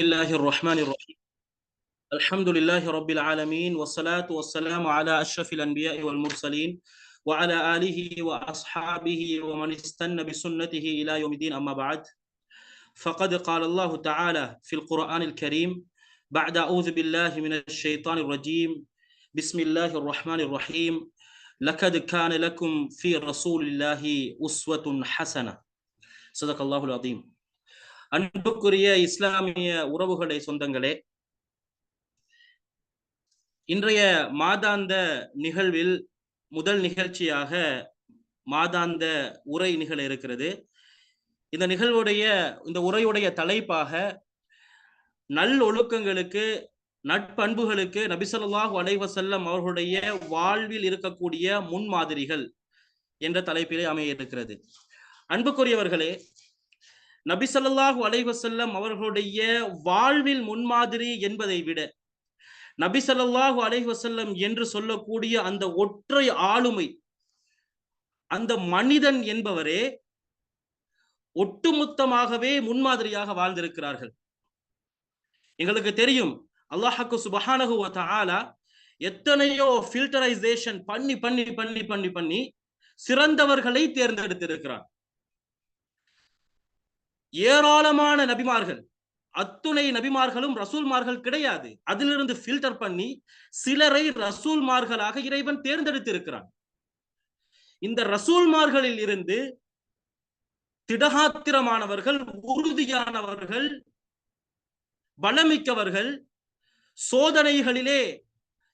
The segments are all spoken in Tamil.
الله الرحمن الرحيم. الحمد لله رب العالمين والصلاة والسلام على أشرف الأنبياء والمرسلين وعلى آله وأصحابه ومن استنى بسنته إلى يوم الدين. أما بعد، فقد قال الله تعالى في القرآن الكريم بعد أعوذ بالله من الشيطان الرجيم بسم الله الرحمن الرحيم لقد كان لكم في رسول الله أسوة حسنة. صدق الله العظيم. அன்புக்குரிய இஸ்லாமிய உறவுகளை சொந்தங்களே, இன்றைய மாதாந்த நிகழ்வில் முதல் நிகழ்ச்சியாக மாதாந்த உரை நிகழ இருக்கிறது. இந்த நிகழ்வுடைய இந்த உரையுடைய தலைப்பாக நல்லொழுக்கங்களுக்கு நட்பண்புகளுக்கு நபி ஸல்லல்லாஹு அலைஹி வஸல்லம் அவர்களுடைய வாழ்வில் இருக்கக்கூடிய முன்மாதிரிகள் என்ற தலைப்பிலே அமைய இருக்கிறது. அன்புக்குரியவர்களே, நபி ஸல்லல்லாஹு அலைஹி வஸல்லம் அவர்களுடைய வாழ்வில் முன்மாதிரி என்பதை விட நபி ஸல்லல்லாஹு அலைஹி வஸல்லம் என்று சொல்லக்கூடிய அந்த ஒற்றை ஆளுமை, அந்த மனிதன் என்பவரே ஒட்டுமொத்தமாகவே முன்மாதிரியாக வாழ்ந்திருக்கிறார்கள். எங்களுக்கு தெரியும், அல்லாஹ்க்கு சுப்ஹானஹு வ தஆலா எத்தனையோ ஃபில்டரைசேஷன் பண்ணி பண்ணி பண்ணி பண்ணி பண்ணி சிறந்தவர்களை தேர்ந்தெடுத்திருக்கிறார். ஏராளமான நபிமார்கள், அத்துணை நபிமார்களும் ரசூல்மார்கள் கிடையாது. அதிலிருந்து ஃபில்டர் பண்ணி சிலரை ரசூல்மார்களாக இறைவன் தேர்ந்தெடுத்திருக்கிறான். இந்த ரசூல்மார்களில் இருந்து திடகாத்திரமானவர்கள், உறுதியானவர்கள், பலமிக்கவர்கள், சோதனைகளிலே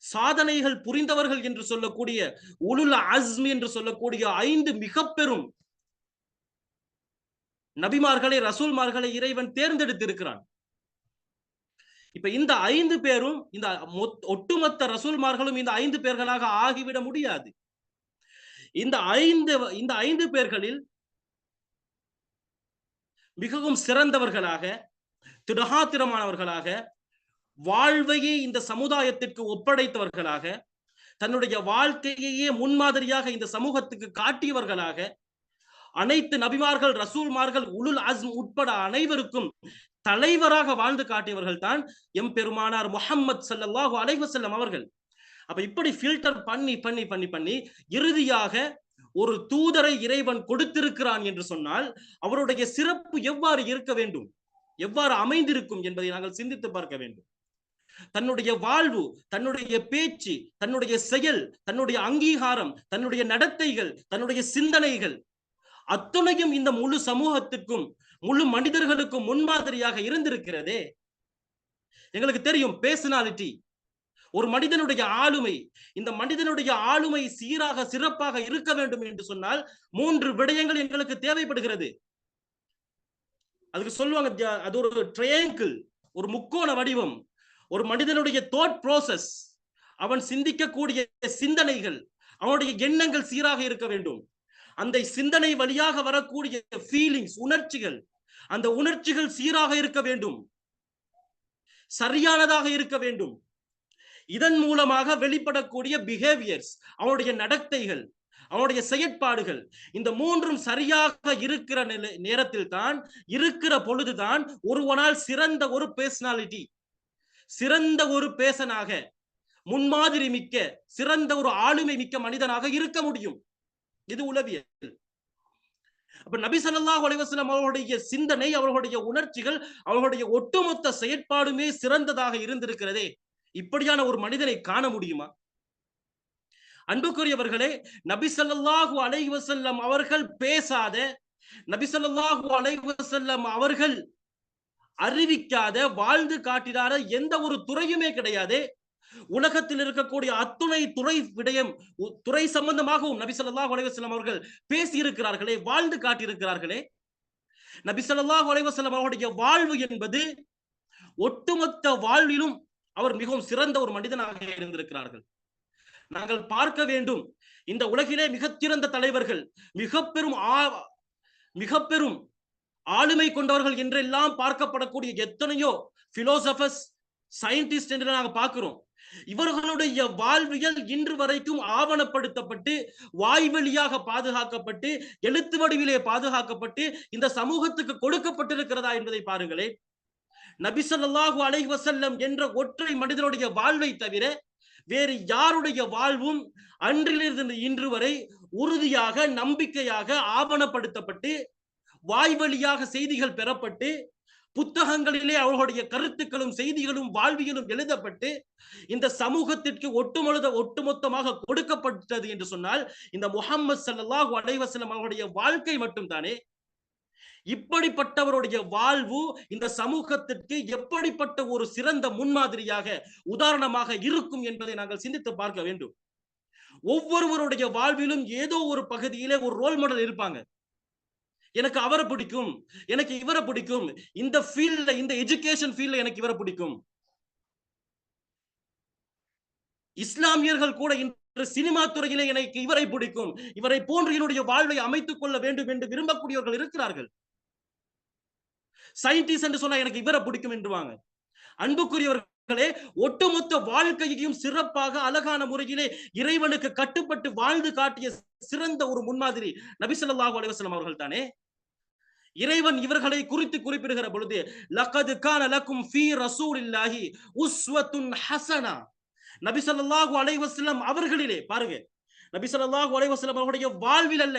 சாதனைகள் புரிந்தவர்கள் என்று சொல்லக்கூடிய உலுல் அஸ்ம் என்று சொல்லக்கூடிய 5 மிக பெரும் நபிமார்களை, ரசூல்மார்களை இறைவன் தேர்ந்தெடுத்திருக்கிறான். இப்ப இந்த 5 பேரும், இந்த ஒட்டுமொத்த ரசூல்மார்களும் இந்த 5 பேர்களாக ஆகிவிட முடியாது. இந்த 5 பேர்களில் மிகவும் சிறந்தவர்களாக, திடகாத்திரமானவர்களாக, வாழ்வையே இந்த சமுதாயத்திற்கு ஒப்படைத்தவர்களாக, தன்னுடைய வாழ்க்கையையே முன்மாதிரியாக இந்த சமூகத்துக்கு காட்டியவர்களாக, அனைத்து நபிமார்கள், ரசூல்மார்கள், உலுல் அஸ்ம் உட்பட அனைவருக்கும் தலைவராக வாழ்ந்து காட்டியவர்கள் தான் எம் பெருமானார் முஹம்மது ஸல்லல்லாஹு அலைஹி வஸல்லம் அவர்கள். அப்ப இப்படி ஃபில்டர் பண்ணி பண்ணி பண்ணி பண்ணி இறுதியாக ஒரு தூதரை இறைவன் கொடுத்திருக்கிறான் என்று சொன்னால் அவருடைய சிறப்பு எவ்வாறு இருக்க வேண்டும், எவ்வாறு அமைந்திருக்கும் என்பதை நாங்கள் சிந்தித்து பார்க்க வேண்டும். தன்னுடைய வாழ்வு, தன்னுடைய பேச்சு, தன்னுடைய செயல், தன்னுடைய அங்கீகாரம், தன்னுடைய நடத்தைகள், தன்னுடைய சிந்தனைகள் அத்துணையும் இந்த முழு சமூகத்துக்கும் முழு மனிதர்களுக்கும் முன்மாதிரியாக இருந்திருக்கிறதே. எங்களுக்கு தெரியும், பேர்சனாலிட்டி, ஒரு மனிதனுடைய ஆளுமை, இந்த மனிதனுடைய ஆளுமை சீராக சிறப்பாக இருக்க வேண்டும் என்று சொன்னால் 3 விடயங்கள் எங்களுக்கு தேவைப்படுகிறது. அதுக்கு சொல்லுவாங்க, அது ஒரு ட்ரையாங்கிள், ஒரு முக்கோண வடிவம். ஒரு மனிதனுடைய தாட் ப்ராசஸ், அவன் சிந்திக்கக்கூடிய சிந்தனைகள், அவனுடைய எண்ணங்கள் சீராக இருக்க வேண்டும். அந்த சிந்தனை வழியாக வரக்கூடிய ஃபீலிங்ஸ், உணர்ச்சிகள், அந்த உணர்ச்சிகள் சீராக இருக்க வேண்டும், சரியானதாக இருக்க வேண்டும். இதன் மூலமாக வெளிப்படக்கூடிய பிஹேவியர்ஸ், அவனுடைய நடத்தைகள், அவனுடைய செயற்பாடுகள், இந்த 3ம் சரியாக இருக்கிற நேரத்தில் தான், இருக்கிற பொழுதுதான் ஒருவனால் சிறந்த ஒரு பர்சனாலிட்டி, சிறந்த ஒரு பேசனாக, முன்மாதிரி மிக்க, சிறந்த ஒரு ஆளுமை மிக்க மனிதனாக இருக்க முடியும். இது உளவியல். அப்ப நபி ஸல்லல்லாஹு அலைஹி வஸல்லம் அவர்களுடைய சிந்தனை, அவர்களுடைய உணர்ச்சிகள், அவர்களுடைய ஒட்டுமொத்த செயற்பாடுமே சிறந்ததாக இருந்திருக்கிறதே. இப்படியான ஒரு மனிதனை காண முடியுமா? அன்புக்குரியவர்களே, நபி ஸல்லல்லாஹு அலைஹி வஸல்லம் அவர்கள் பேசாத, நபி ஸல்லல்லாஹு அலைஹி வஸல்லம் அவர்கள் அறிவிக்காத, வாழ்ந்து காட்டினார எந்த ஒரு துறையுமே கிடையாது. உலகத்தில் இருக்கக்கூடிய அத்துணை துறை சம்பந்தமாகவும் நபி ஸல்லல்லாஹு அலைஹி வஸல்லம் அவர்கள் பேசி இருக்கிறார்களே, வாழ்ந்து காட்டியிருக்கிறார்களே. நபி ஸல்லல்லாஹு அலைஹி வஸல்லம் அவருடைய வாழ்வு என்பது ஒட்டுமொத்த வாழ்விலும் அவர் மிகவும் சிறந்த ஒரு மனிதனாக இருந்திருக்கிறார்கள். நாங்கள் பார்க்க வேண்டும், இந்த உலகிலே மிகச்சிறந்த தலைவர்கள், மிக பெரும் ஆளுமை கொண்டவர்கள் என்றெல்லாம் பார்க்கப்படக்கூடிய எத்தனையோ பிலோசபர்ஸ், சயின்டிஸ்ட் என்று நாங்கள் பார்க்கிறோம். இவர்களுடைய வாழ்வியல் இன்று வரைக்கும் ஆவணப்படுத்தப்பட்டு, வாய்வழியாக பாதுகாக்கப்பட்டு, எழுத்து வடிவிலே பாதுகாக்கப்பட்டு இந்த சமூகத்துக்கு கொடுக்கப்பட்டிருக்கிறதா என்பதை பாருங்களேன். நபி ஸல்லல்லாஹு அலைஹி வஸல்லம் என்ற ஒற்றை மனிதனுடைய வாழ்வை தவிர வேறு யாருடைய வாழ்வும் அன்றிலிருந்து இன்று வரை உறுதியாக, நம்பிக்கையாக ஆவணப்படுத்தப்பட்டு, வாய் வழியாக செய்திகள் பெறப்பட்டு, புத்தகங்களிலே அவர்களுடைய கருத்துக்களும் செய்திகளும் வாழ்வியலும் எழுதப்பட்டு இந்த சமூகத்திற்கு ஒட்டுமொத்தமாக கொடுக்கப்பட்டது என்று சொன்னால் இந்த முஹம்மது ஸல்லல்லாஹு அலைஹி வஸல்லம் அவருடைய வாழ்க்கை மட்டும்தானே. இப்படிப்பட்டவருடைய வாழ்வு இந்த சமூகத்திற்கு எப்படிப்பட்ட ஒரு சிறந்த முன்மாதிரியாக, உதாரணமாக இருக்கும் என்பதை நாங்கள் சிந்தித்து பார்க்க வேண்டும். ஒவ்வொருவருடைய வாழ்விலும் ஏதோ ஒரு பகுதியிலே ஒரு ரோல் மாடல் இருப்பாங்க. எனக்கு அவரை பிடிக்கும், எனக்கு இவரை பிடிக்கும், இந்த ஃபீல்ட்ல, இந்த எஜுகேஷன் ஃபீல்ட்ல எனக்கு இவரை பிடிக்கும். இஸ்லாமியர்கள் கூட இன்று சினிமா துறையிலே எனக்கு இவரை பிடிக்கும், இவரை போன்று என்னுடைய வாழ்வை அமைத்துக் கொள்ள வேண்டும் என்று விரும்பக்கூடியவர்கள் இருக்கிறார்கள். சயின்டிஸ்ட் என்று சொன்னா எனக்கு இவரை பிடிக்கும் என்றுவாங்க. அன்புக்குரியவர்களே, ஒட்டுமொத்த வாழ்க்கையையும் சிறப்பாக அழகான முறையிலே இறைவனுக்கு கட்டுப்பட்டு வாழ்ந்து காட்டிய சிறந்த ஒரு முன்மாதிரி நபி ஸல்லல்லாஹு அலைஹி வஸல்லம் அவர்கள் தானே. இறைவன் இவர்களை குறித்து குறிப்பிடுகிற பொழுது லகத் கான லக்கும் ஃபீ ரசூலில்லாஹி உஸ்வத்துன் ஹஸனா, நபி ஸல்லல்லாஹு அலைஹி வஸல்லம் அவர்களிலே பாருங்க, நபி ஸல்லல்லாஹு அலைஹி வஸல்லம் அவருடைய வாழ்வில் அல்ல,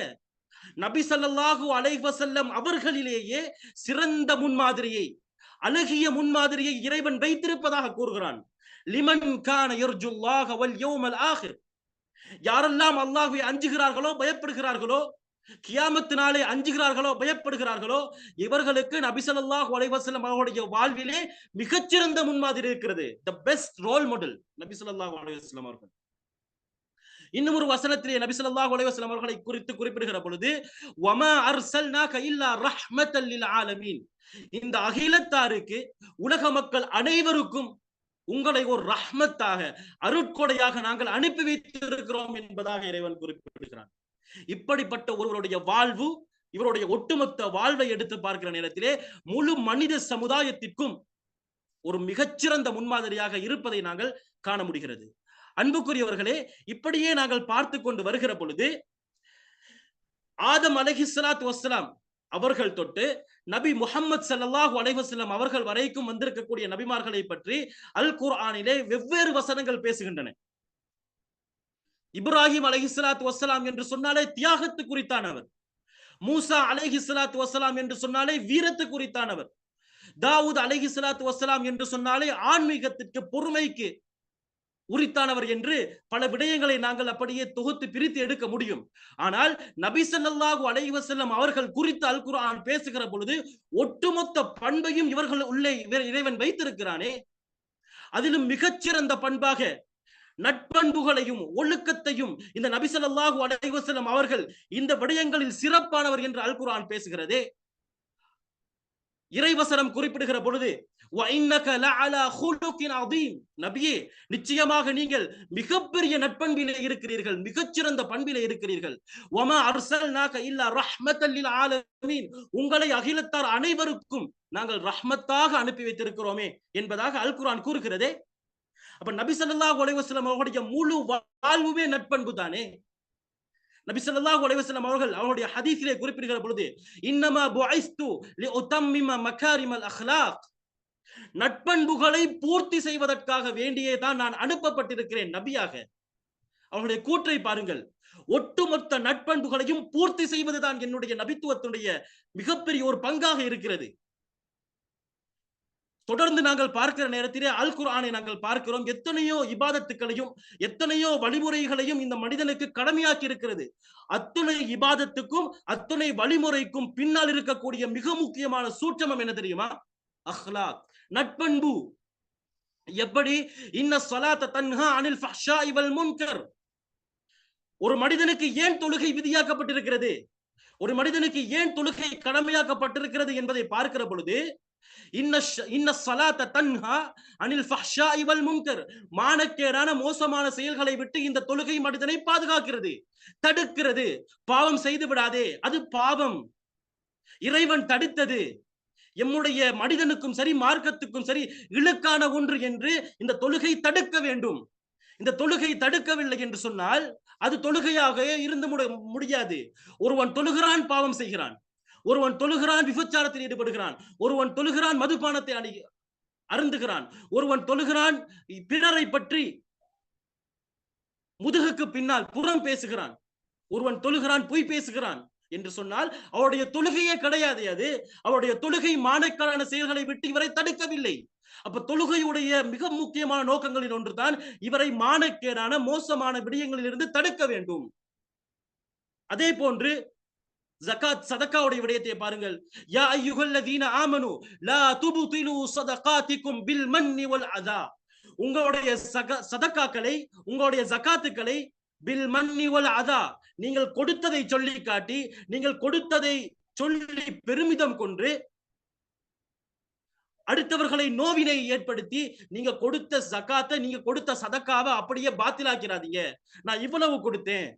நபி ஸல்லல்லாஹு அலைஹி வஸல்லம் அவர்களிலேயே சிறந்த முன்மாதிரியை, அழகிய முன்மாதிரியை இறைவன் வைத்திருப்பதாக கூறுகிறான். லிமன் கான யர்ஜுல்லாஹ வல் யௌமல் ஆகிர், யாரெல்லாம் அல்லாஹ்வை அஞ்சுகிறார்களோ, பயப்படுகிறார்களோ, கியாமத் நாளை அஞ்சுகிறார்களோ, பயப்படுகிறார்களோ, இவர்களுக்கு நபி ஸல்லல்லாஹு அலைஹி வஸல்லம் அவருடைய வாழ்விலே மிகச்சிறந்த முன்மாதிரி இருக்கிறது. தி பெஸ்ட் ரோல் மாடல் நபி ஸல்லல்லாஹு அலைஹி வஸல்லம் அவர்கள். இன்னும் ஒரு வசனத்திலே நபி ஸல்லல்லாஹு அலைஹி வஸல்லம் அவர்களை குறித்து குறிப்பிடுகிற பொழுது வமா அர்சல்னாக இல்லா ரஹ்மத்தல் லில் ஆலமீன், இந்த அகிலத்தாருக்கு, உலக மக்கள் அனைவருக்கும் உங்களை ஒரு ரஹ்மத்தாக, அருட்கொடையாக நாங்கள் அனுப்பி வைத்திருக்கிறோம் என்பதாக இறைவன் குறிப்பிடுகிறான். இப்படிப்பட்ட ஒருவருடைய வாழ்வு, இவருடைய ஒட்டுமொத்த வாழ்வை எடுத்து பார்க்கிற நேரத்திலே முழு மனித சமுதாயத்திற்கும் ஒரு மிகச்சிறந்த முன்மாதிரியாக இருப்பதை நாங்கள் காண முடிகிறது. அன்புக்குரியவர்களே, இப்படியே நாங்கள் பார்த்து கொண்டு வருகிற பொழுது ஆதம் அலைஹிஸ்ஸலாத்து வஸ்ஸலாம் அவர்கள் தொட்டு நபி முஹம்மது ஸல்லல்லாஹு அலைஹி வஸல்லம் அவர்கள் வரைக்கும் வந்திருக்கக்கூடிய நபிமார்களை பற்றி அல் குர்ஆனிலே வெவ்வேறு வசனங்கள் பேசுகின்றன. இப்ராஹிம் அலைஹிஸ்ஸலாத்து வஸ்ஸலாம் என்று சொன்னாலே தியாகத்து குறித்தானவர். மூசா அலைஹிஸ்ஸலாத்து வஸ்ஸலாம் என்று சொன்னாலே வீரத்து குறித்தானவர். தாவூத் அலைஹிஸ்ஸலாத்து வஸ்ஸலாம் என்று சொன்னாலே ஆன்மீகத்திற்கு, பொறுமைக்கு உரித்தானவர் என்று பல விடயங்களை நாங்கள் அப்படியே தொகுத்து பிரித்து எடுக்க முடியும். ஆனால் நபி ஸல்லல்லாஹு அலைஹி வஸல்லம் அவர்கள் குறித்து அல் குர்ஆன் பேசுகிற பொழுது ஒட்டுமொத்த பண்பையும் இவர்கள் உள்ளே இறைவன் வைத்திருக்கிறானே. அதிலும் மிகச்சிறந்த பண்பாக நட்பண்புகளையும் ஒழுக்கத்தையும் இந்த நபி ஸல்லல்லாஹு அலைஹி வஸல்லம் அவர்கள் இந்த விடயங்களில் சிறப்பானவர் என்று அல் குர்ஆன் பேசுகிறதே. இறைவசனம் குறிப்பிடுகிற பொழுது நபியே, நிச்சயமாக நீங்கள் மிகப்பெரிய நட்பண்பிலே இருக்கிறீர்கள், மிகச்சிறந்த பண்பிலே இருக்கிறீர்கள். உங்களை அகிலத்தார் அனைவருக்கும் நாங்கள் ரஹ்மத்தாக அனுப்பி வைத்திருக்கிறோமே என்பதாக அல் குர்ஆன் கூறுகிறதே. அப்ப நபி ஸல்லல்லாஹு அலைஹி வஸல்லம் அவருடைய முழு வாழ்வுமே நட்பண்பு தானே. நபி ஸல்லல்லாஹு அலைஹி வஸல்லம் அவர்கள் அவருடைய ஹதீஸிலே குறிப்பிடுகிற பொழுது இன்னமா புஇஸ்து லிஉதம்மிம மகாரிமல் அக்லாக், நட்பண்புகளை பூர்த்தி செய்வதற்காக வேண்டியே தான் நான் அனுப்பப்பட்டிருக்கிறேன் நபியாக. அவருடைய கூற்றை பாருங்கள், ஒட்டுமொத்த நட்பண்புகளையும் பூர்த்தி செய்வதுதான் என்னுடைய நபித்துவத்துடைய மிகப்பெரிய ஒரு பங்காக இருக்கிறது. தொடர்ந்து நாங்கள் பார்க்கிற நேரத்திலே அல் குர்ஆனை நாங்கள் பார்க்கிறோம். எத்தனையோ இபாதத்துக்களையும் எத்தனையோ வழிமுறைகளையும் இந்த மனிதனுக்கு கடமையாக்கி இருக்கிறது. அத்துணை இபாதத்துக்கும் அத்துணை வழிமுறைக்கும் பின்னால் இருக்கக்கூடிய மிக முக்கியமான சூட்சமம் என்ன தெரியுமா? அஹ்லாக், நட்பண்பு. எப்படி? இன்ன ஸலாத்த தன்ஹா அனில் ஃபஹ்ஷாஇ வல் முன்கர். ஒரு மனிதனுக்கு ஏன் தொழுகை விதியாக்கப்பட்டிருக்கிறது, ஒரு மனிதனுக்கு ஏன் தொழுகை கடமையாக்கப்பட்டிருக்கிறது என்பதை பார்க்கிற பொழுது இன்ன ஸலாத்த தன்ஹா அனில் ஃபஹ்ஷாஇ வல் முன்கர், மானக்கேடான மோசமான செயல்களை விட்டு இந்த தொழுகை மனிதனை பாதுகாக்கிறது, தடுக்கிறது. பாவம் செய்து விடாதே, அது பாவம், இறைவன் தடுத்தது, எம்முடைய மனிதனுக்கும் சரி மார்க்கத்துக்கும் சரி இழுக்கான ஒன்று என்று இந்த தொழுகை தடுக்க வேண்டும். இந்த தொழுகை தடுக்கவில்லை என்று சொன்னால் அது தொழுகையாக இருந்து முடியாது. ஒருவன் தொழுகிறான், பாவம் செய்கிறான். ஒருவன் தொழுகிறான், விபச்சாரத்தில் ஈடுபடுகிறான். ஒருவன் தொழுகிறான், மதுபானத்தை அருந்துகிறான். ஒருவன் தொழுகிறான், பிறரை பற்றி முதுகுக்கு பின்னால் புறம் பேசுகிறான். ஒருவன் தொழுகிறான், பொய் பேசுகிறான் என்று சொன்னால் அவருடைய தொழுகையே கிடையாது. அது அவருடைய தொழுகை மானக்கான செயல்களை விட்டு இவரை தடுக்கவில்லை. அப்ப தொழுகையுடைய மிக முக்கியமான நோக்கங்களில் ஒன்றுதான் இவரை மானக்கேடான மோசமான விடயங்களில் இருந்து தடுக்க வேண்டும். அதே போன்று ஜகாத் சதக்காவுடைய விடயத்தை பாருங்கள். யா அய்யுஹல்லதீன ஆமனு லா துப்திலு ஸதகாத்திக்கும் பில் மன்னி வல் அதா. உங்களுடைய சதக்காக்களை, உங்களுடைய ஜகாத்துக்களை பில் மன்னி வல் அதா, நீங்கள் கொடுத்ததை சொல்லி காட்டி, நீங்கள் கொடுத்ததை சொல்லி பெருமிதம் கொண்டு அடுத்தவர்களை நோவினை ஏற்படுத்தி நீங்க கொடுத்த ஜகாத்தை, நீங்க கொடுத்த சதக்காவை அப்படியே பாத்திலாக்கிறாதீங்க. நான் இவ்வளவு கொடுத்தேன்,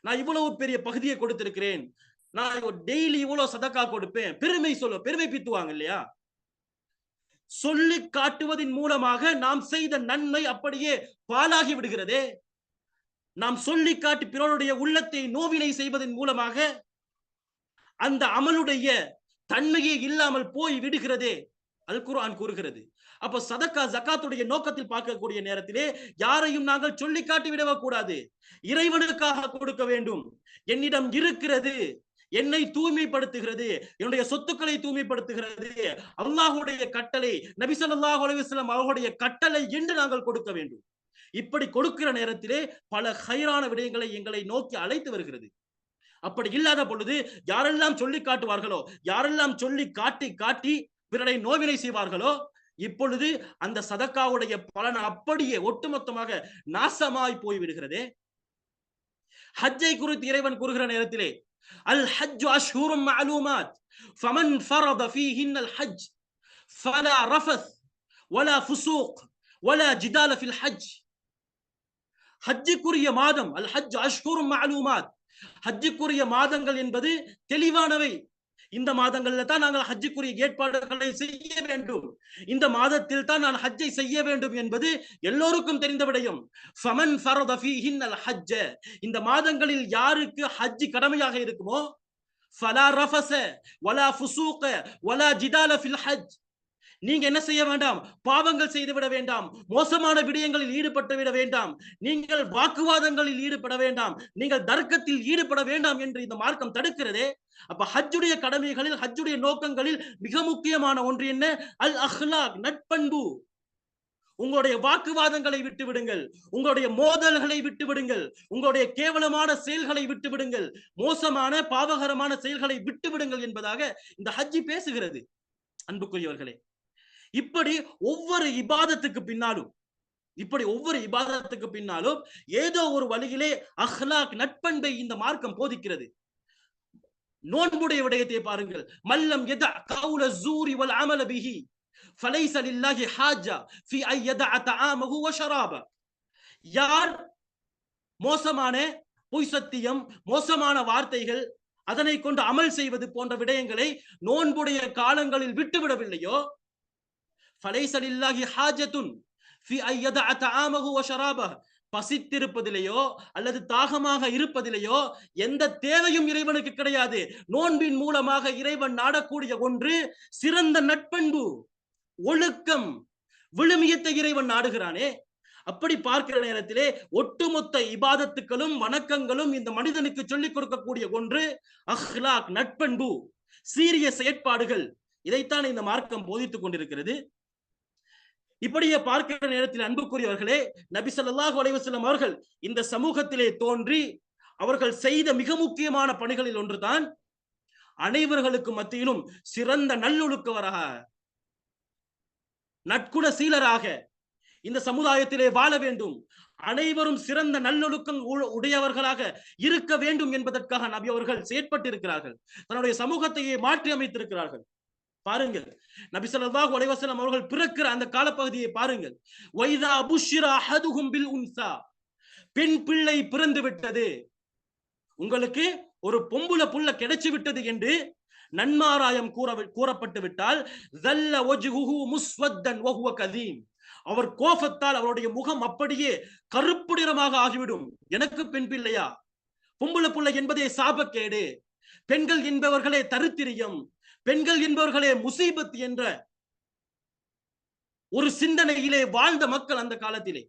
நான் இவ்வளவு பெரிய பகுதியை கொடுத்திருக்கிறேன், நான் டெய்லி இவ்வளவு சதக்கா கொடுப்பேன், பெருமை பித்துவாங்க இல்லையா? சொல்லி காட்டுவதன் மூலமாக நாம் செய்த நன்மை அப்படியே பாலாகி விடுகிறதே. நாம் சொல்லி காட்டி பிறருடைய உள்ளத்தை நோவினை செய்வதன் மூலமாக அந்த அமலுடைய தன்மையே இல்லாமல் போய் விடுகிறதே. அல் குர்ஆன் கூறுகிறது. அப்ப சதக்கா ஜகாத்துடைய நோக்கத்தில் பார்க்கக்கூடிய நேரத்திலே யாரையும் நாங்கள் சொல்லி காட்டி விடக்கூடாது. இறைவனுக்காக கொடுக்க வேண்டும். என்னிடம் இருக்கிறது, என்னை தூய்மைப்படுத்துகிறது, என்னுடைய சொத்துக்களை தூய்மைப்படுத்துகிறது, அல்லாஹ்வுடைய கட்டளை, நபி ஸல்லல்லாஹு அலைஹி வஸல்லம் அவர்களுடைய கட்டளை என்று நாங்கள் கொடுக்க வேண்டும். இப்படி கொடுக்கிற நேரத்திலே பல ஹைரான விடயங்களை எங்களை நோக்கி அழைத்து வருகிறது. அப்படி இல்லாத பொழுது யாரெல்லாம் சொல்லி காட்டுவார்களோ, யாரெல்லாம் சொல்லி காட்டி காட்டி பிறரை நோவினை செய்வார்களோ, இப்பொழுது அந்த சதக்காவுடைய பலன் அப்படியே ஒட்டுமொத்தமாக நாசமாய் போய் விடுகிறதே. ஹஜ்ஜை குறித்து இறைவன் கூறுகிற நேரத்திலே அல் ஹஜ்ஜு அஷ்ஹுரும் மஅலூமாத் ஃபமன் ஃபரத ஃபீஹின்னல் ஹஜ் ஃபலா ரஃபத் வலா ஃபுசூக் வலா ஜிதால ஃபில் ஹஜ். ஹஜ்ஜுக்குரிய மாதம், அல் ஹஜ் அஷ்ஹுரும் மஅலூமாத், ஹஜ்ஜுக்குரிய மாதங்கள் என்பது தெளிவானவை. இந்த மாதங்கள்ல தான் நாங்கள் ஹஜ்ஜுக்குரிய ஏற்பாடுகளை செய்ய வேண்டும், இந்த மாதத்தில் தான் நான் ஹஜ்ஜை செய்ய வேண்டும் என்பது எல்லோருக்கும் தெரிந்த விடயம். ஃபமன் ஃபரத ஃபீஹின்னல் ஹஜ்ஜ, இந்த மாதங்களில் யாருக்கு ஹஜ் கடமையாக இருக்குமோ, ஃபலா ரஃபஸ வலா ஃபுசூக வலா ஜிதால ஃபில் ஹஜ், நீங்க என்ன செய்ய வேண்டாம், பாவங்கள் செய்து விட வேண்டாம், மோசமான விடயங்களில் ஈடுபட்டு விட வேண்டாம், நீங்கள் வாக்குவாதங்களில் ஈடுபட வேண்டாம், நீங்கள் தர்க்கத்தில் ஈடுபட வேண்டாம் என்று இந்த மார்க்கம் தடுக்கிறதே. அப்ப ஹஜ்ஜுடைய கடமைகளில், ஹஜ்ஜுடைய நோக்கங்களில் மிக முக்கியமான ஒன்று என்ன? அல் அஹ்லாக், நட்பண்பு. உங்களுடைய வாக்குவாதங்களை விட்டு விடுங்கள், உங்களுடைய மோதல்களை விட்டு விடுங்கள், உங்களுடைய கேவலமான செயல்களை விட்டு விடுங்கள், மோசமான பாவகரமான செயல்களை விட்டு விடுங்கள் என்பதாக இந்த ஹஜ்ஜி பேசுகிறது. அன்புக்குரியவர்களே, இப்படி ஒவ்வொரு இபாதத்துக்கு பின்னாலும் ஏதோ ஒரு வழியிலே அஹ்லாக், நட்பண்பை இந்த மார்க்கம் போதிக்கிறது. நோன்புடைய விடயத்தை பாருங்கள். மல்லம் யதஅ கௌல ஸூரி வல் அமல பிஹி ஃபலைஸ லில்லாஹி ஹாஜ்ஜா ஃபீ அன் யதஅ தஆமஹு வ ஷராப. யார் மோசமான பொய் சத்தியம், மோசமான வார்த்தைகள், அதனை கொண்டு அமல் செய்வது போன்ற விடயங்களை நோன்புடைய காலங்களில் விட்டுவிடவில்லையோ, ஃபலைஸ லில்லாஹி ஹாஜத்துன் ஃபீ அன் யதஅ தஆமஹு வ ஷராபஹ, பசித்திருப்பதிலேயோ அல்லது தாகமாக இருப்பதிலேயோ எந்த தேவையும் இறைவனுக்கு கிடையாது. நோன்பின் மூலமாக இறைவன் நாடக்கூடிய ஒன்று சிறந்த நட்பண்பு, ஒழுக்கம், விழுமியத்தை இறைவன் நாடுகிறானே. அப்படி பார்க்கிற நேரத்திலே ஒட்டுமொத்த இபாதத்துக்களும் வணக்கங்களும் இந்த மனிதனுக்கு சொல்லிக் கொடுக்கக்கூடிய ஒன்று அஹ்லாக், நட்பண்பு, சீரிய செயற்பாடுகள். இதைத்தான் இந்த மார்க்கம் போதித்துக் கொண்டிருக்கிறது. இப்படியே பார்க்கிற நேரத்தில் அன்புக்குரியவர்களே, நபி ஸல்லல்லாஹு அலைஹி வஸல்லம் அவர்கள் இந்த சமூகத்திலே தோன்றி அவர்கள் செய்த மிக முக்கியமான பணிகளில் ஒன்றுதான் அனைவர்களுக்கு மத்தியிலும் சிறந்த நல்லொழுக்கவராக, நற்குண சீலராக இந்த சமுதாயத்திலே வாழ வேண்டும், அனைவரும் சிறந்த நல்லொழுக்கம் உடையவர்களாக இருக்க வேண்டும் என்பதற்காக நபி அவர்கள் செயற்பட்டு இருக்கிறார்கள். தன்னுடைய சமூகத்தையே மாற்றி அமைத்திருக்கிறார்கள். பாருங்கள், நபி ஸல்லல்லாஹு அலைஹி வஸல்லம் அவர்கள் பிறக்கிற அந்த காலப்பகுதியை பாருங்கள். வைதா புஷ்ஷிர அஹதுஹும் பில் உன்ஸா, பெண் பிள்ளை பிறந்து விட்டது, உங்களுக்கு ஒரு பொம்புல புள்ள கிடைச்சு விட்டது என்று நன்மாராயம் கூறப்பட்டு விட்டால், ஸல்ல வஜ்ஹுஹு முஸ்வத்தன் வ ஹுவ கதீம், அவர் கோபத்தால் அவருடைய முகம் அப்படியே கருப்பு நிறமாக ஆகிவிடும். எனக்கு பெண் பிள்ளையா? பொம்புல புள்ள என்பதே சாபக்கேடு, பெண்கள் என்பவர்களே தரித்திரியம், பெண்கள் என்பவர்களே முசீபத் என்ற ஒரு சிந்தனையிலே வாழ்ந்த மக்கள் அந்த காலத்திலே.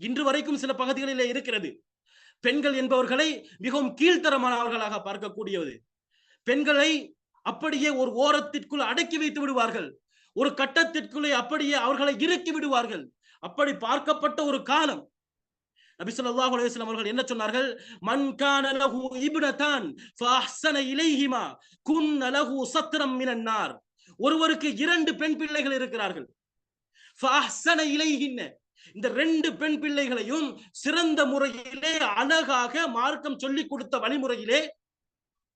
இன்று வரைக்கும் சில பகுதிகளிலே இருக்கிறது. பெண்கள் என்பவர்களை மிகவும் கீழ்த்தரமானவர்களாக பார்க்கக்கூடியது. பெண்களை அப்படியே ஒரு ஓரத்திற்குள் அடக்கி வைத்து விடுவார்கள். ஒரு கட்டத்திற்குள்ளே அப்படியே அவர்களை இறுக்கி விடுவார்கள். அப்படி பார்க்கப்பட்ட ஒரு காலம். நபி ஸல்லல்லாஹு அலைஹி வஸல்லம் அவர்கள் என்ன சொன்னார்கள்? மன் கான லஹு இப்னதான் ஃபஅஹ்ஸன இலைஹிமா குன்ன லஹு சத்ரம் மினன் நார். ஒருவருக்கு 2 பெண் பிள்ளைகள் இருக்கிறார்கள். ஃபஅஹ்ஸன இலைஹின்ன, இந்த 2 பெண் பிள்ளைகளையும் சிறந்த முறையிலே அழகாக மார்க்கம் சொல்லிக் கொடுத்த வழிமுறையிலே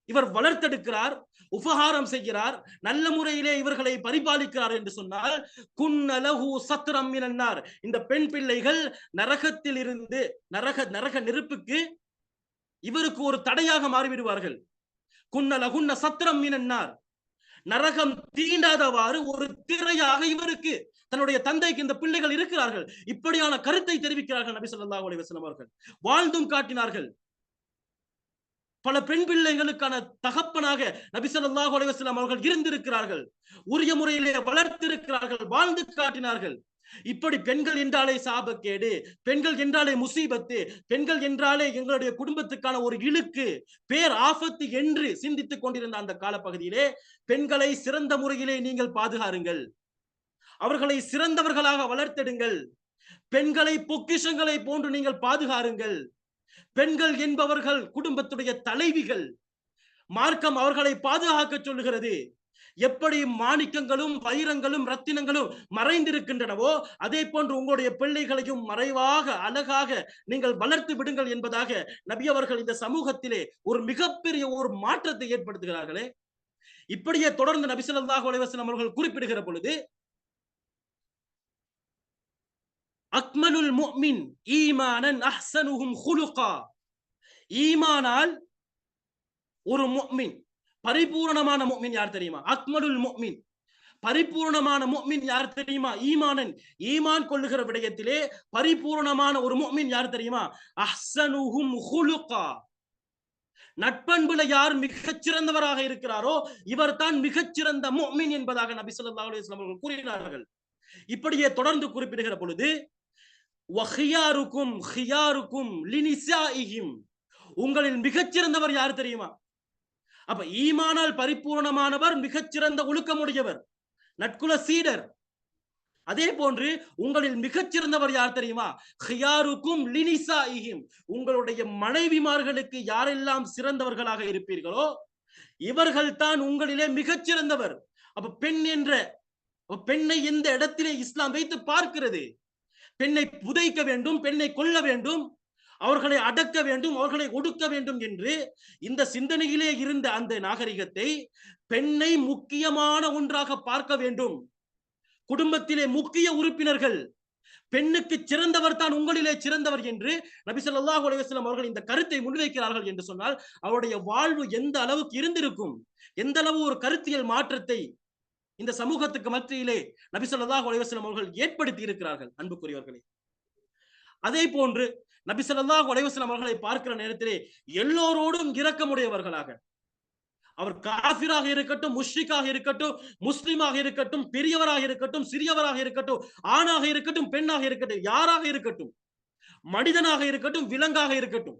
இவர் வளர்த்தெடுக்கிறார், உபகாரம் செய்கிறார், நல்ல முறையிலே இவர்களை பரிபாலிக்கிறார் என்று சொன்னால் குன்னலஹு சத்ரம் மினன் நார், இந்த பெண் பிள்ளைகள் நரகத்தில் இருந்து நரக நெருப்புக்கு இவருக்கு ஒரு தடையாக மாறிவிடுவார்கள். குன்னலஹுன்ன சத்ரம் மினன் நார், நரகம் தீண்டாதவாறு ஒரு திரையாக இவருக்கு, தன்னுடைய தந்தைக்கு இந்த பிள்ளைகள் இருக்கிறார்கள். இப்படியான கருத்தை தெரிவிக்கிறார்கள் நபி ஸல்லல்லாஹு அலைஹி வஸல்லம் அவர்கள். வாழ்ந்தும் காட்டினார்கள். பல பெண் பிள்ளைகளுக்கான தகப்பனாக நபி ஸல்லல்லாஹு அலைஹி வஸல்லம் அவர்கள் இருந்திருக்கிறார்கள். உரிய முறையிலே வளர்த்திருக்கிறார்கள், வாழ்ந்து காட்டினார்கள். இப்படி பெண்கள் என்றாலே சாபக்கேடு, பெண்கள் என்றாலே முசீபத்து, பெண்கள் என்றாலே எங்களுடைய குடும்பத்துக்கான ஒரு இழுக்கு, பேர் ஆபத்து என்று சிந்தித்துக் கொண்டிருந்த அந்த காலப்பகுதியிலே பெண்களை சிறந்த முறையிலே நீங்கள் பாதுகாருங்கள், அவர்களை சிறந்தவர்களாக வளர்த்தெடுங்கள், பெண்களை பொக்கிஷங்களை போன்று நீங்கள் பாதுகாருங்கள். பெண்கள் என்பவர்கள் குடும்பத்துடைய தலைவிகள். மார்க்கம் அவர்களை பாதுகாக்க சொல்லுகிறது. எப்படி மாணிக்கங்களும் வைரங்களும் ரத்தினங்களும் மறைந்திருக்கின்றனவோ அதே போன்று உங்களுடைய பிள்ளைகளையும் மறைவாக அழகாக நீங்கள் வளர்த்து விடுங்கள் என்பதாக நபி அவர்கள் இந்த சமூகத்திலே ஒரு மிகப்பெரிய ஒரு மாற்றத்தை ஏற்படுத்துகிறார்களே. இப்படியே தொடர்ந்து நபி ஸல்லல்லாஹு அலைஹி வஸல்லம் அவர்கள் குறிப்பிடுகிற பொழுது அக்மலுல் முஃமின் ஈமானன் அஹ்ஸனுஹும் குலுகா, ஈமானால் ஒரு முஃமின், பரிபூரணமான முஃமின் யார் தெரியுமா? அக்மலுல் முஃமின், பரிபூரணமான முஃமின் யார் தெரியுமா? ஈமானன், ஈமான் கொள்ளுகிற விடயத்திலே பரிபூரணமான ஒரு முஃமின் யார் தெரியுமா? அஹ்ஸனுஹும் குலுகா, நட்பண்புல யார் மிகச் சிறந்தவராக இருக்கிறாரோ இவர் தான் மிகச்சிறந்த முஃமின் என்பதாக நபி ஸல்லல்லாஹு அலைஹி வஸல்லம் அவர்கள் கூறினார்கள். இப்படியே தொடர்ந்து குறிப்பிடுகிற பொழுது வஹியாருக்கும் ஹியாருக்கும் லினிசாஇஹிம், உங்களில் மிகச்சிறந்தவர் யார் தெரியுமா? அப்ப ஈமானால் பரிபூர்ணமானவர், மிகச்சிறந்த ஒழுக்கமுடையவர், நட்குல சீடர். அதே போன்று உங்களில் மிகச்சிறந்தவர் யார் தெரியுமா? ஹியாருக்கும் லினிசாஇஹிம், உங்களுடைய மனைவிமார்களுக்கு யாரெல்லாம் சிறந்தவர்களாக இருப்பீர்களோ இவர்கள் தான் உங்களிலே மிகச்சிறந்தவர். அப்ப பெண் என்ற பெண்ணை எந்த இடத்திலே இஸ்லாம் வைத்து பார்க்கிறது? பெண்ணை புதைக்க வேண்டும், பெண்ணை கொல்ல வேண்டும், அவர்களை அடக்க வேண்டும், அவர்களை ஒடுக்க வேண்டும் என்று இந்த சிந்தனையிலே இருந்த அந்த நாகரிகத்தை பெண்ணை முக்கியமான ஒன்றாக பார்க்க வேண்டும். குடும்பத்திலே முக்கிய உறுப்பினர்கள், பெண்ணுக்கு சிறந்தவர் தான் உங்களிலே சிறந்தவர் என்று நபி ஸல்லல்லாஹு அலைஹி வஸல்லம் அவர்கள் இந்த கருத்தை முன்வைக்கிறார்கள் என்று சொன்னால் அவருடைய வாழ்வு எந்த அளவுக்கு இருந்திருக்கும், எந்த அளவு ஒரு கருத்தியல் மாற்றத்தை இந்த சமூகத்துக்கு மத்தியிலே நபி ஸல்லல்லாஹு அலைஹி வஸல்லம் அவர்கள் ஏற்படுத்தி இருக்கிறார்கள். அன்புக்குரியவர்களே, அதே போன்று நபி ஸல்லல்லாஹு அலைஹி வஸல்லம் அவர்களை பார்க்கிற நேரத்திலே எல்லோரோடும் இரக்கமுடையவர்களாக, அவர் காஃபிராக இருக்கட்டும், முஷ்ரிக்காக இருக்கட்டும், முஸ்லிமாக இருக்கட்டும், பெரியவராக இருக்கட்டும், சிறியவராக இருக்கட்டும், ஆணாக இருக்கட்டும், பெண்ணாக இருக்கட்டும், யாராக இருக்கட்டும், மனிதனாக இருக்கட்டும், விலங்காக இருக்கட்டும்,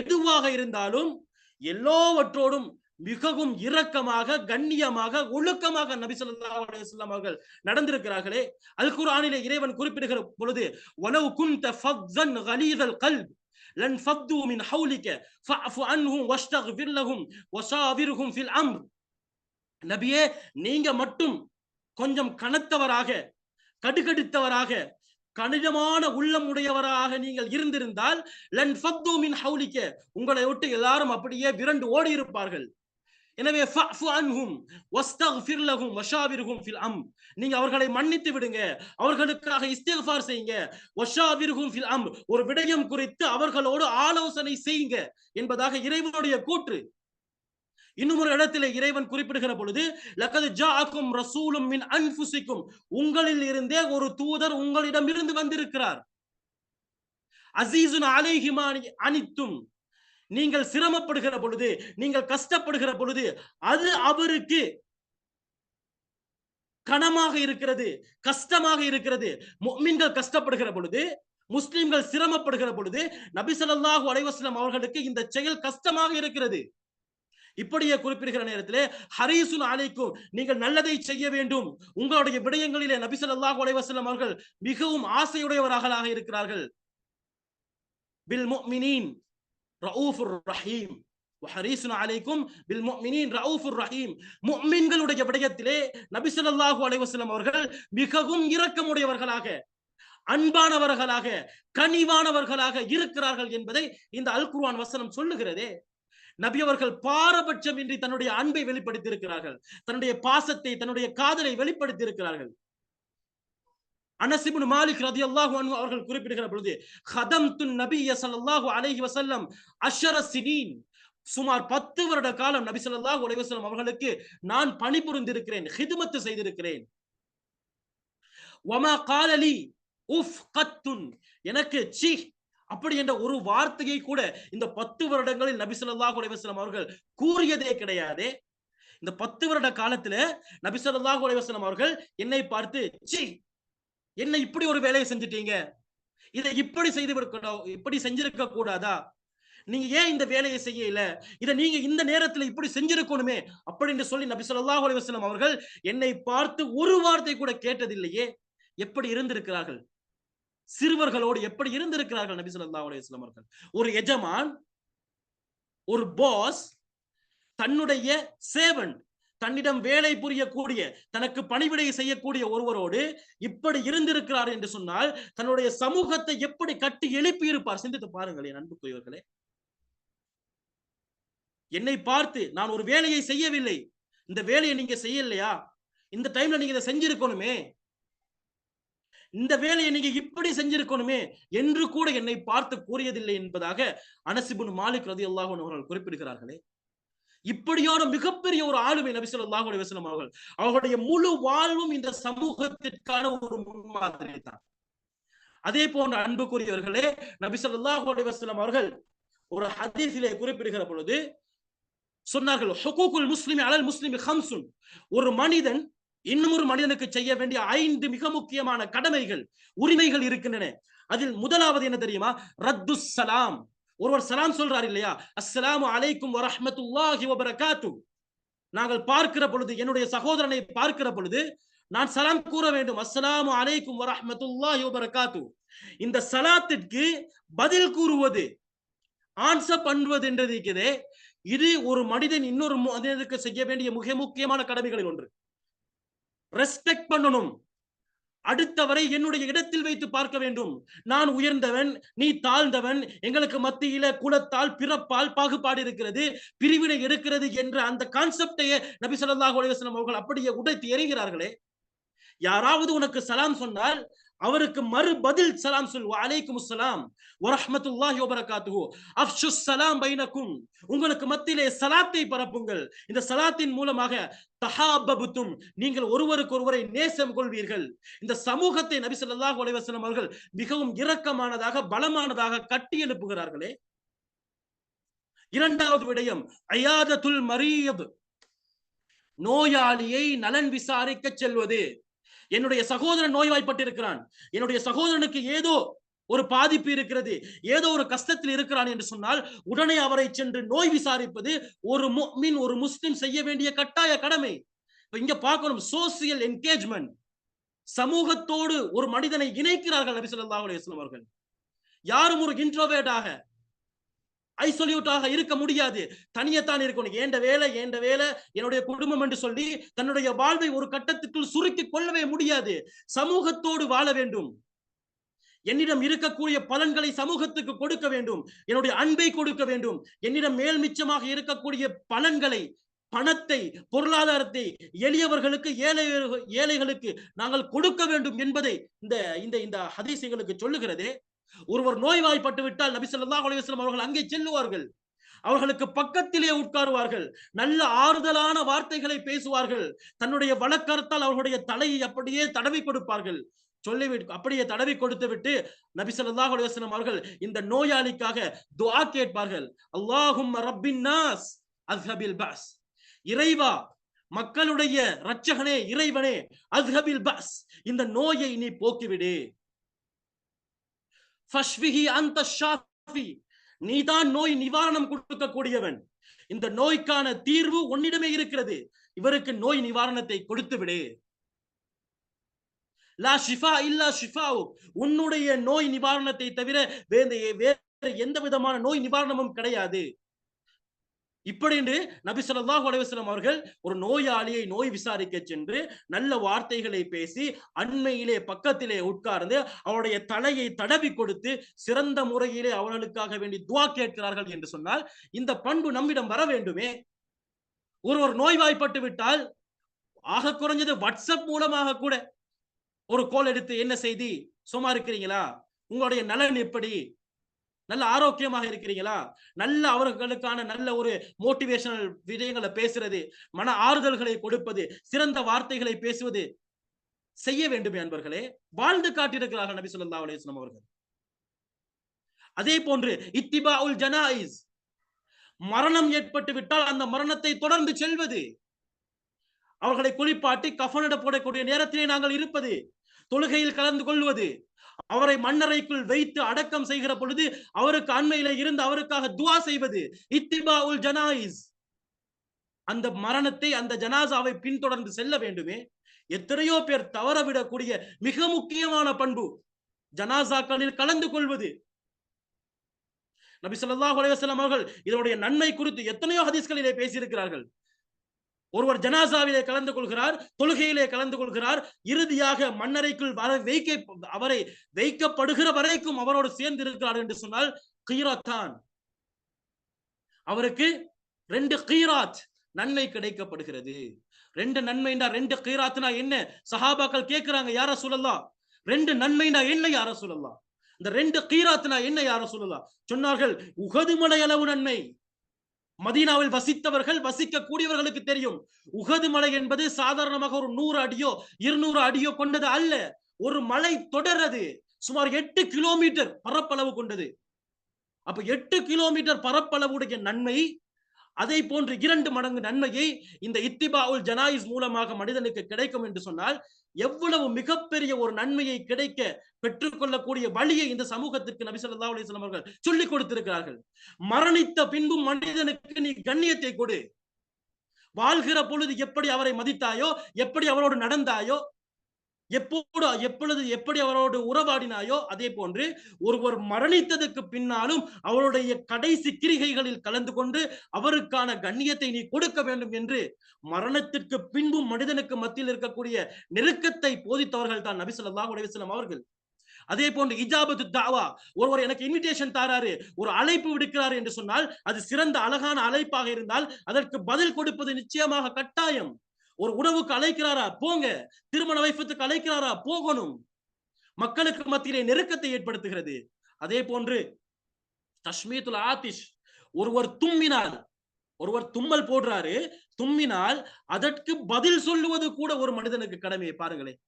எதுவாக இருந்தாலும் எல்லோவற்றோடும் மிகவும் இரக்கமாக, கண்ணியமாக, ஒழுக்கமாக நபி ஸல்லல்லாஹு அலைஹி வஸல்லம் அவர்கள் நடந்திருக்கிறார்களே. அல் குர்ஆனிலே இறைவன் குறிப்பிடுகிற பொழுது வலவ் குன்த ஃபzzan கலீதல் கல்ப் லன் ஃபத்து மின் ஹவுலிக ஃபஅஃபு அன்ஹும் வஸ்தக்ஃபிர் லஹும் வஸாவிர்ஹும் ஃபில் அம்ர், நபியே நீங்க மட்டும் கொஞ்சம் கனத்தவராக, கடுகடுத்தவராக, கடினமான உள்ளம் உடையவராக நீங்கள் இருந்திருந்தால் லன் ஃபத்து மின் ஹவுலிக, உங்களை விட்டு எல்லாரும் அப்படியே விரண்டு ஓடி இருப்பார்கள். எனவே ஃபஅஃபு அன்ஹும் வஸ்தக்ஃபிர் லஹும் வஷாவிர்ஹும் ஃபில் அம்ர், நீங்க அவர்களை மன்னித்து விடுங்க, அவர்களுக்காக இஸ்திக்ஃபார் செய்யுங்க. வஷாவிர்ஹும் ஃபில் அம்ர், ஒரு விடயம் குறித்து அவர்களோடு ஆலோசனை செய்யுங்க என்பதாக இறைவனுடைய கூற்று. இன்னும் ஒரு இடத்திலே இறைவன் குறிப்பிடுகிற பொழுது லகத் ஜாஅக்கும் ரசூலும் மின் அன்ஃபுசிக்கும், உங்களில் இருந்தே ஒரு தூதர் உங்களிடம் இருந்து வந்திருக்கிறார். அஸீஸுன் அலைஹி மா அனித்தும், நீங்கள் சிரமப்படுகிற பொழுது, நீங்கள் கஷ்டப்படுகிற பொழுது அது அவருக்கு கனமாக இருக்கிறது, கஷ்டமாக இருக்கிறது. முஃமின்கள் கஷ்டப்படுகிற பொழுது, முஸ்லிம்கள் சிரமப்படுகிற பொழுது நபி ஸல்லல்லாஹு அலைஹி வஸல்லம் அவர்களுக்கு இந்த செயல் கஷ்டமாக இருக்கிறது. இப்படியே குறிப்பிடுகிற நேரத்திலே ஹரீசுன் அலைக்கும், நீங்கள் நல்லதை செய்ய வேண்டும். உங்களுடைய விடயங்களிலே நபி ஸல்லல்லாஹு அலைஹி வஸல்லம் அவர்கள் மிகவும் ஆசையுடையவர்களாக இருக்கிறார்கள். பில் முஃமினீன் ரഊஃபுர் ரஹீம் வஹரீசுன் அலைக்கும் பில் முஃமினீன் ரഊஃபுர் ரஹீம். முஃமின்களுடைய விடயத்திலே நபி ஸல்லல்லாஹு அலைஹி வஸல்லம் அவர்கள் மிகவும் இரக்கமுடையவர்களாக, அன்பானவர்களாக, கனிவானவர்களாக இருக்கிறார்கள் என்பதை இந்த அல் குர்ஆன் வசனம் சொல்லுகிறதே. நபி அவர்கள் பாரபட்சம் இன்றி தன்னுடைய அன்பை வெளிப்படுத்தி இருக்கிறார்கள், தன்னுடைய பாசத்தை, தன்னுடைய காதலை வெளிப்படுத்தி இருக்கிறார்கள். அனஸ் இப்னு மாலிக் ரலியல்லாஹு அன்ஹு அவர்கள் குறிப்பிடுகிற பொழுது, ஹதம்து நபிய ஸல்லல்லாஹு அலைஹி வஸல்லம் 10 சினீன், சுமார் 10 வருட காலம் நபி ஸல்லல்லாஹு அலைஹி வஸல்லம் அவர்களுக்கு நான் பணிபுரிந்திருக்கிறேன், ஹித்மத் செய்திருக்கிறேன். வமா கால லி உஃப் கத்துன், எனக்கு சி அப்படி என்ற ஒரு வார்த்தையை கூட இந்த 10 வருடங்களில் நபி ஸல்லல்லாஹு அலைஹி வஸல்லம் அவர்கள் கூறியதே கிடையாது. இந்த 10 வருட காலத்துல நபி ஸல்லல்லாஹு அலைஹி வஸல்லம் அவர்கள் என்னை பார்த்து, சி என்ன இப்படி ஒரு வேலையை செஞ்சிட்டீங்க, இதை இப்படி இப்படி செஞ்சிருக்க கூடாதா, நீங்க ஏன் இந்த வேலையை செய்யல, இதை நீங்க இந்த நேரத்துல இப்படி செஞ்சிருக்கணுமே அப்படின்னு சொல்லி நபி ஸல்லல்லாஹு அலைஹி வஸல்லம் அவர்கள் என்னை பார்த்து ஒரு வார்த்தை கூட கேட்டதில்லையே. எப்படி இருந்திருக்கிறார்கள், சிறுவர்களோடு எப்படி இருந்திருக்கிறார்கள் நபி ஸல்லல்லாஹு அலைஹி வஸல்லம் அவர்கள். ஒரு எஜமான், ஒரு பாஸ் தன்னுடைய சேவன்ட், தன்னிடம் வேலை புரியக்கூடிய, தனக்கு பணிவிடை செய்யக்கூடிய ஒருவரோடு இப்படி இருந்திருக்கிறார் என்று சொன்னால் தன்னுடைய சமூகத்தை எப்படி கட்டி எழுப்பி இருப்பார், சிந்தித்து பாருங்கள் என் அன்புக்குரியவர்களே. என்னை பார்த்து, நான் ஒரு வேலையை செய்யவில்லை, இந்த வேலையை நீங்க செய்யலையா, இந்த டைம்ல நீங்க இதை செஞ்சிருக்கணுமே, இந்த வேலையை நீங்க இப்படி செஞ்சிருக்கணுமே என்று கூட என்னை பார்த்து கூறியதில்லை என்பதாக அனஸ் இப்னு மாலிக் ரலியல்லாஹு அன்ஹு அவர்கள் குறிப்பிடுகிறார்களே. இப்படியான மிகப்பெரிய ஒரு ஆளுமை நபி ஸல்லல்லாஹு அலைஹி வஸல்லம் அவர்கள். அவர்களுடைய முழு வாழ்வும் இந்த சமூகத்திற்கான ஒரு முன்மாதிரி தான். அதே போன்ற அன்புக்குரியவர்களே, நபி ஸல்லல்லாஹு அலைஹி வஸல்லம் அவர்கள் ஒரு ஹதீஸிலே குறிப்பிடுகிற பொழுது சொன்னார்கள், ஹுகூகுல் முஸ்லிமி அலல் முஸ்லிமி ஹம்சுன், ஒரு மனிதன் இன்னொரு மனிதனுக்கு செய்ய வேண்டிய 5 மிக முக்கியமான கடமைகள், உரிமைகள் இருக்கின்றன. அதில் முதலாவது என்ன தெரியுமா, ரத்துஸ் சலாம். ஒருவர் சலாம் சொல்றார் இல்லையா, அஸ்ஸலாமு அலைக்கும் வரஹ்மத்துல்லாஹி வபரகாத்து. நாங்கள் பார்க்கிற பொழுது, என்னுடைய சகோதரனை பார்க்கிற பொழுது நான் சலாம் கூற வேண்டும், அஸ்ஸலாமு அலைக்கும் வரஹ்மத்துல்லாஹி வபரகாத்து. இந்த சலாத்திற்கு பதில் கூறுவது, ஆன்சர் பண்ணுவது என்றது இருக்கிறதே, இது ஒரு மனிதன் இன்னொரு மனிதனுக்கு செய்ய வேண்டிய மிக முக்கியமான கடமைகளில் ஒன்று. ரெஸ்பெக்ட் பண்ணணும், அடுத்தவரை என்னுடைய இடத்தில் வைத்து பார்க்க வேண்டும். நான் உயர்ந்தவன், நீ தாழ்ந்தவன், எங்களுக்கு மத்தியில குலத்தால் பிறப்பால் பாகுபாடு இருக்கிறது, பிரிவினை இருக்கிறது என்ற அந்த கான்செப்டையே நபி ஸல்லல்லாஹு அலைஹி வஸல்லம் அவர்கள் அப்படியே உடைத்து எறிகிறார்களே. யாராவது உனக்கு சலாம் சொன்னால் அவருக்கு மறு பதில் சலாம் சொல், வஅலைக்கும் ஸலாம் வரஹ்மத்துல்லாஹி வபரகாத்துஹு, அஃஷுஸ் ஸலாம் பைனக்கும், உங்களுக்கு மத்தியிலே சலாத்தை பரப்புங்கள். இந்த சலாத்தின் மூலமாக தஹாபபுத்தும், நீங்கள் ஒருவருக்கு ஒருவரை நேசம் கொள்வீர்கள். இந்த சமூகத்தை நபி ஸல்லல்லாஹு அலைஹி வஸல்லம் அவர்கள் மிகவும் இரக்கமானதாக, பலமானதாக கட்டி எழுப்புகிறார்களே. இரண்டாவது விடயம், அயாதத்துல் மரீத், நோயாளியை நலன் விசாரிக்க செல்வது. என்னுடைய சகோதரன் நோய்வாய்ப்பட்டிருக்கிறான், என்னுடைய சகோதரனுக்கு ஏதோ ஒரு பாதிப்பு இருக்கிறது, ஏதோ ஒரு கஷ்டத்தில் இருக்கிறான் என்று சொன்னால் உடனே அவரை சென்று நோய் விசாரிப்பது ஒரு முஃமின், ஒரு முஸ்லிம் செய்ய வேண்டிய கட்டாய கடமை. இங்க பார்க்கணும், சோசியல் என்கேஜ்மெண்ட், சமூகத்தோடு ஒரு மனிதனை இணைக்கிறார்கள் நபி ஸல்லல்லாஹு அலைஹி வஸல்லம் அவர்கள். யாரும் ஒரு இன்ட்ரோவேர்டாக, ஐசோலேட்டாக இருக்க முடியாது, தனியத்தான் இருக்கணும். ஏண்ட வேலை என்னுடைய குடும்பம் என்று சொல்லி தன்னுடைய வாழ்வை ஒரு கட்டத்துக்குள் சுருக்கி கொள்ளவே முடியாது. சமூகத்தோடு வாழ வேண்டும். என்னிடம் இருக்கக்கூடிய பலன்களை சமூகத்துக்கு கொடுக்க வேண்டும், என்னுடைய அன்பை கொடுக்க வேண்டும். என்னிடம் மேல் மிச்சமாக இருக்கக்கூடிய பலன்களை, பணத்தை, பொருளாதாரத்தை எளியவர்களுக்கு, ஏழைகளுக்கு நாங்கள் கொடுக்க வேண்டும் என்பதை இந்த ஹதீஸ் எங்களுக்கு சொல்லுகிறதே. ஒருவர் நோய்வாய்ப்பட்டு விட்டால் நபி ஸல்லல்லாஹு அலைஹி வஸல்லம் அவர்கள் அங்கே செல்லுவார்கள், அவர்களுக்கு பக்கத்திலே உட்காருவார்கள், நல்ல ஆறுதலான வார்த்தைகளை பேசுவார்கள், தன்னுடைய வழக்கரத்தால் அவர்களுடைய தலையை அப்படியே தடவி கொடுப்பார்கள். சொல்லிவிட்டு அப்படியே தடவி கொடுத்து விட்டு நபி ஸல்லல்லாஹு அலைஹி வஸல்லம் அவர்கள் இந்த நோயாளிக்காக துஆ கேட்பார்கள். அல்லாஹும்ம ரப்பின் நாஸ் அஸ்ஹபில் பஸ், இறைவா மக்களுடைய இரட்சகனே, இறைவனே, அஸ்ஹபில் பஸ், இந்த நோயை நீ போக்கிவிடு. ஃபஷ்ஃபிஹி அன்த ஷாஃபி, நீதான் நோய் நிவாரணம் கொடுக்கக்கூடியவன். இந்த நோய்க்கான தீர்வு உன்னிடமே இருக்கிறது. இவருக்கு நோய் நிவாரணத்தை கொடுத்து விடு. லா ஷிஃபா இல்லா ஷிஃபாவு, உன்னுடைய நோய் நிவாரணத்தை தவிர வேறு எந்த விதமான நோய் நிவாரணமும் கிடையாது. இப்படி என்று நபி ஸல்லல்லாஹு அலைஹி வஸல்லம் அவர்கள் ஒரு நோயாளியை நோய் விசாரிக்க சென்று நல்ல வார்த்தைகளை பேசி அண்மையிலே பக்கத்திலே உட்கார்ந்து அவருடைய தலையை தடவி கொடுத்து சிறந்த முறையிலே அவர்களுக்காக வேண்டி துஆ கேட்கிறார்கள் என்று சொன்னால் இந்த பண்பு நம்மிடம் வர வேண்டுமே. ஒருவர் நோய்வாய்ப்பட்டு விட்டால் ஆக குறைஞ்சது வாட்ஸ்அப் மூலமாக கூட ஒரு கோல் எடுத்து, என்ன செய்தி, சும்மா இருக்கிறீங்களா, உங்களுடைய நலன் எப்படி, நல்ல ஆரோக்கியமாக இருக்கிறீங்களா, நல்ல அவர்களுக்கான நல்ல ஒரு மோட்டிவேஷனல் விடயங்களை பேசுறது, மன ஆறுதல்களை கொடுப்பது, சிறந்த வார்த்தைகளை பேசுவது செய்ய வேண்டுமே அன்பர்களே. வாழ்ந்து காட்டியிருக்கிறார்கள் நபி ஸல்லல்லாஹு அலைஹி வஸல்லம் அவர்கள். அதே போன்று இத்திபாஉல் ஜனாயிஸ், மரணம் ஏற்பட்டு விட்டால் அந்த மரணத்தை தொடர்ந்து செல்வது, அவர்களை குளிப்பாட்டி கஃனிட போடக்கூடிய நேரத்திலே நாங்கள் இருப்பது, தொழுகையில் கலந்து கொள்வது, அவரை மண்ணறைக்குள் வைத்து அடக்கம் செய்கிற பொழுது அவருக்கு அண்மையில இருந்து அவருக்காக துஆ செய்வது, இத்திபாஉல் ஜனாயிஸ், அந்த மரணத்தை, அந்த ஜனாசாவை பின்தொடர்ந்து செல்ல வேண்டுமே. எத்தனையோ பேர் தவறவிடக்கூடிய மிக முக்கியமான பண்பு ஜனாசாக்களில் கலந்து கொள்வது. நபி ஸல்லல்லாஹு அலைஹி வஸல்லம் அவர்கள் இதனுடைய நன்மை குறித்து எத்தனையோ ஹதீஸ்களிலே பேசியிருக்கிறார்கள். ஒருவர் ஜனாசாவிலே கலந்து கொள்கிறார், தொழுகையிலே கலந்து கொள்கிறார், இறுதியாக மண்ணறைக்குள் அவரை வைக்கப்படுகிற வரைக்கும் அவரோடு சேர்ந்து இருக்கிறார் என்று சொன்னால் கீராத்தான், அவருக்கு 2 கீராத் நன்மை கிடைக்கப்படுகிறது. 2 நன்மைண்டா 2 கீராத்னா என்ன? சஹாபாக்கள் கேட்கிறாங்க, யா ரசூலல்லாஹ் 2 நன்மைண்டா என்ன யா ரசூலல்லாஹ், இந்த 2 கீராத்னா என்ன யா ரசூலல்லாஹ்? சொன்னார்கள், உஹது மலை அளவு நன்மை. மதீனாவில் வசித்தவர்கள், வசிக்கக்கூடியவர்களுக்கு தெரியும், உஹது மலை என்பது சாதாரணமாக ஒரு 100 அடியோ 200 அடியோ கொண்டது அல்ல. ஒரு மலை தொடரது சுமார் 8 கிலோமீட்டர் பரப்பளவு கொண்டது. அப்ப 8 கிலோமீட்டர் பரப்பளவுடைய நன்மை, அதை போன்று 2 மடங்கு நன்மையை இந்த இத்திபாஉல் ஜனாயிஸ் மூலமாக மனிதனுக்கு கிடைக்கும் என்று சொன்னால் எவ்வளவு மிகப்பெரிய ஒரு நன்மையை கிடைக்க பெற்றுக்கொள்ளக்கூடிய வழியை இந்த சமூகத்திற்கு நபி ஸல்லல்லாஹு அலைஹி வஸல்லம் அவர்கள் சொல்லிக் கொடுத்திருக்கிறார்கள். மரணித்த பின்பும் மனிதனுக்கு நீ கண்ணியத்தை கொடு. வாழ்கிற பொழுது எப்படி அவரை மதித்தாயோ, எப்படி அவரோடு நடந்தாயோ, எப்பொழுது எப்படி அவரோடு உறவாடினாயோ, அதே போன்று ஒருவர் மரணித்ததுக்கு பின்னாலும் அவருடைய கடைசி கிரிகைகளில் கலந்து கொண்டு அவருக்கான கண்ணியத்தை நீ கொடுக்க வேண்டும் என்று மரணத்திற்கு பின்பும் மனிதனுக்கு மத்தியில் இருக்கக்கூடிய நெருக்கத்தை போதித்தவர்கள் தான் நபி ஸல்லல்லாஹு அலைஹி வஸல்லம் அவர்கள். அதே போன்று இஜாபத்து தாவா, ஒருவர் எனக்கு இன்விடேஷன் தாராரு, ஒரு அழைப்பு விடுக்கிறார் என்று சொன்னால் அது சிறந்த அழகான அழைப்பாக இருந்தால் அதற்கு பதில் கொடுப்பது நிச்சயமாக கட்டாயம். ஒரு உணவுக்கு அழைக்கிறாரா, போங்க. திருமண வைபத்துக்கு அழைக்கிறாரா, போகணும். மக்களுக்கு மத்தியிலே நெருக்கத்தை ஏற்படுத்துகிறது. அதே போன்று தஷ்மீத்துல் ஆதிஷ், ஒருவர் தும்மினால், ஒருவர் தும்மல் போடுறாரு, தும்மினால் அதற்கு பதில் சொல்லுவது கூட ஒரு மனிதனுக்கு கடமையை பாருங்களேன்.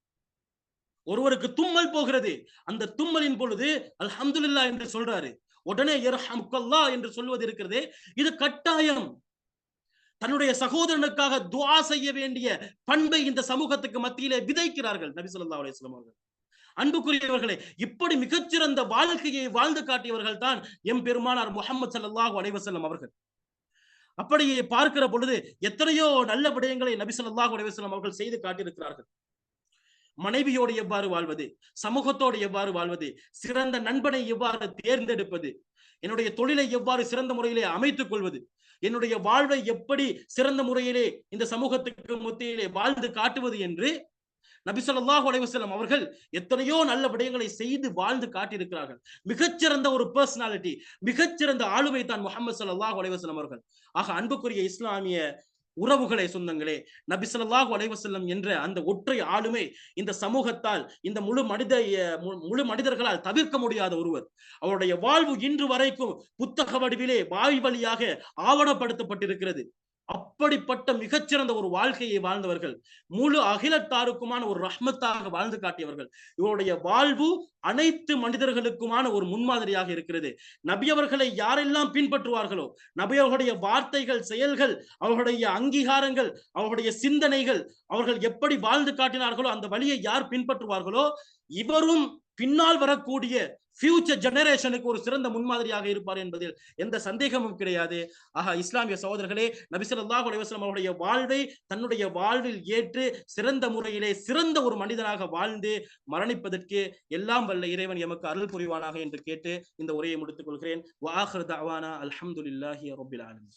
ஒருவருக்கு தும்மல் போகிறது, அந்த தும்மலின் பொழுது அல்ஹம்துலில்லாஹ் என்று சொல்றாரு, உடனே யர்ஹமுக்கல்லாஹ் என்று சொல்வது இருக்கிறதே, இது கட்டாயம். தன்னுடைய சகோதரனுக்காக துஆ செய்ய வேண்டிய பண்பை இந்த சமூகத்துக்கு மத்தியிலே விதைக்கிறார்கள் நபி ஸல்லல்லாஹு அலைஹி வஸல்லம் அவர்கள். அன்புக்குரியவர்களே, இப்படி மிகச்சிறந்த வாழ்க்கையை வாழ்ந்து காட்டியவர்கள் தான் எம் பெருமானார் முஹம்மது ஸல்லல்லாஹு அலைஹி வஸல்லம் அவர்கள். அப்படியே பார்க்கிற பொழுது எத்தனையோ நல்ல விடயங்களை நபி ஸல்லல்லாஹு அலைஹி வஸல்லம் அவர்கள் செய்து காட்டியிருக்கிறார்கள். மனைவியோடு எவ்வாறு வாழ்வது, சமூகத்தோடு எவ்வாறு வாழ்வது, சிறந்த நண்பனை எவ்வாறு தேர்ந்தெடுப்பது, என்னுடைய தொழிலை எவ்வாறு சிறந்த முறையிலே அமைத்துக் கொள்வது, என்னுடைய வாழ்வை எப்படி சிறந்த முறையிலே இந்த சமூகத்துக்கு மத்தியிலே வாழ்ந்து காட்டுவது என்று நபி ஸல்லல்லாஹு அலைஹி வஸல்லம் அவர்கள் எத்தனையோ நல்ல விடயங்களை செய்து வாழ்ந்து காட்டியிருக்கிறார்கள். மிகச்சிறந்த ஒரு பர்சனாலிட்டி, மிகச்சிறந்த ஆளுமை தான் முஹம்மது ஸல்லல்லாஹு அலைஹி வஸல்லம் அவர்கள். ஆக அன்புக்குரிய இஸ்லாமிய உறவுகளை, சொந்தங்களே, நபி ஸல்லல்லாஹு அலைஹி வஸல்லம் என்ற அந்த ஒற்றை ஆளுமை இந்த சமூகத்தால், இந்த முழு மனிதர்களால் தவிர்க்க முடியாத ஒருவர். அவருடைய வாழ்வு இன்று வரைக்கும் புத்தக வடிவிலே வாய் வழியாக ஆவணப்படுத்தப்பட்டிருக்கிறது. அப்படிப்பட்ட மிகச்சிறந்த ஒரு வாழ்க்கையை வாழ்ந்தவர்கள், முழு அகிலத்தாருக்குமான ஒரு ரஹ்மத்தாக வாழ்ந்து காட்டியவர்கள். இவருடைய வாழ்வு அனைத்து மனிதர்களுக்குமான ஒரு முன்மாதிரியாக இருக்கிறது. நபி அவர்களை யாரெல்லாம் பின்பற்றுவார்களோ, நபி அவர்களுடைய வார்த்தைகள், செயல்கள், அவர்களுடைய அங்கீகாரங்கள், அவர்களுடைய சிந்தனைகள், அவர்கள் எப்படி வாழ்ந்து காட்டினார்களோ அந்த வழியை யார் பின்பற்றுவார்களோ, இவரும் பின்னால் வரக்கூடிய ஃபியூச்சர் ஜெனரேஷனுக்கு ஒரு சிறந்த முன்மாதிரியாக இருப்பார் என்பதில் எந்த சந்தேகமும் கிடையாது. ஆக இஸ்லாமிய சகோதரர்களே, நபி ஸல்லல்லாஹு அலைஹி வஸல்லம் அவருடைய வாழ்வை தன்னுடைய வாழ்வில் ஏற்று சிறந்த முறையிலே சிறந்த ஒரு மனிதனாக வாழ்ந்து மரணிப்பதற்கு எல்லாம் வல்ல இறைவன் எமக்கு அருள் புரிவானாக என்று கேட்டு இந்த உரையை முடித்துக் கொள்கிறேன். வ ஆகிரு தஅவானா அல்ஹம்துலில்லாஹி ரப்பில் ஆலமீன்.